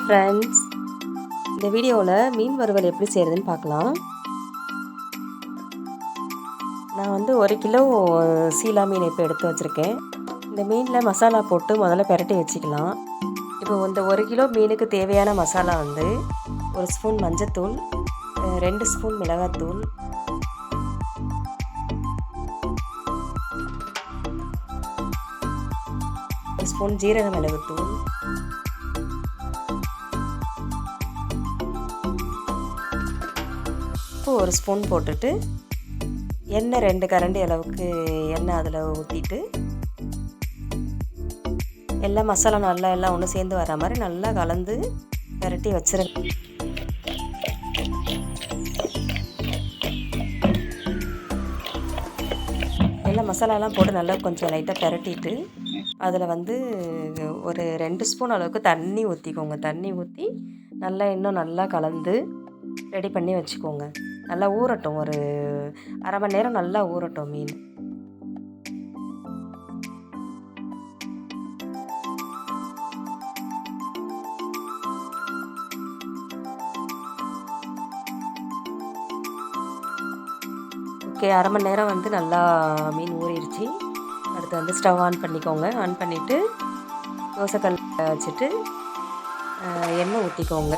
Friends, இந்த வீடியோவில் மீன் வறுவல் எப்படி செய்கிறதுன்னு பார்க்கலாம். நான் வந்து 1 கிலோ சீலா மீன் இப்போ எடுத்து வச்சுருக்கேன். இந்த மீனில் மசாலா போட்டு முதல்ல பெரட்டி வச்சுக்கலாம். இப்போ இந்த 1 கிலோ மீனுக்கு தேவையான மசாலா வந்து 1 ஸ்பூன் மஞ்சத்தூள், 2 ஸ்பூன் மிளகாத்தூள், 1 ஸ்பூன் ஜீரக மிளகுத்தூள், உப்பு 1 ஸ்பூன் போட்டுட்டு எண்ணெய் 2 கரண்டி அளவுக்கு எண்ணெய் அதில் ஊற்றிட்டு எல்லாம் மசாலா நல்லா எல்லாம் ஒன்று சேர்ந்து வர மாதிரி நல்லா கலந்து பெரட்டி வச்சுருங்க. எல்லாம் மசாலாலாம் போட்டு நல்லா கொஞ்சம் லைட்டாக பெரட்டிட்டு அதில் வந்து ஒரு 2 ஸ்பூன் அளவுக்கு தண்ணி ஊற்றிக்கோங்க. தண்ணி ஊற்றி நல்லா இன்னும் நல்லா கலந்து ரெடி பண்ணி வச்சுக்கோங்க. நல்லா ஊறட்டும், ஒரு அரை மணி நேரம் நல்லா ஊறட்டும் மீன். ஓகே, அரை மணி நேரம் வந்து நல்லா மீன் ஊறிடுச்சு. அடுத்து வந்து ஸ்டவ் ஆன் பண்ணிக்கோங்க. ஆன் பண்ணிவிட்டு தோசைக்கல் வச்சுட்டு எண்ணெய் ஊற்றிக்கோங்க.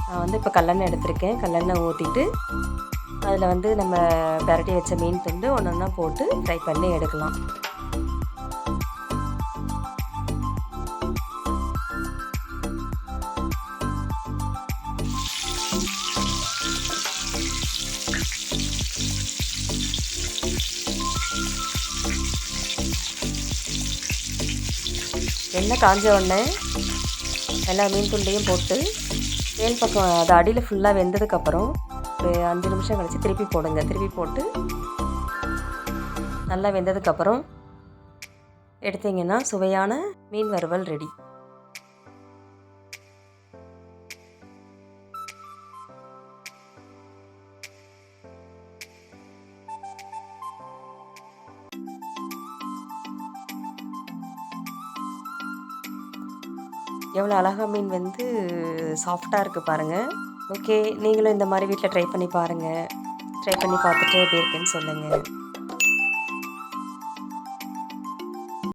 நான் வந்து இப்போ கல்லெண்ணெய் எடுத்திருக்கேன். கல்லெண்ணெய் ஊற்றிட்டு அதில் வந்து நம்ம பெரட்டி வச்ச மீன் துண்டு ஒன்று ஒன்றா போட்டு ஃப்ரை பண்ணி எடுக்கலாம். எண்ணெய் காஞ்ச உடனே எல்லா மீன் துண்டையும் போட்டு மேல் பக்கம் அது அடியில் ஃபுல்லாக வெந்ததுக்கப்புறம் ஒரு 5 நிமிஷம் கழித்து திருப்பி போடுங்க. திருப்பி போட்டு நல்லா வெந்ததுக்கப்புறம் எடுத்திங்கன்னா சுவையான மீன் வறுவல் ரெடி. எவ்வளோ அழகாக மீன் வந்து சாஃப்டாக இருக்குது பாருங்கள். ஓகே, நீங்களும் இந்த மாதிரி வீட்டில் ட்ரை பண்ணி பாருங்கள். ட்ரை பண்ணி பார்த்துட்டு எப்படி இருக்குன்னு சொல்லுங்கள்.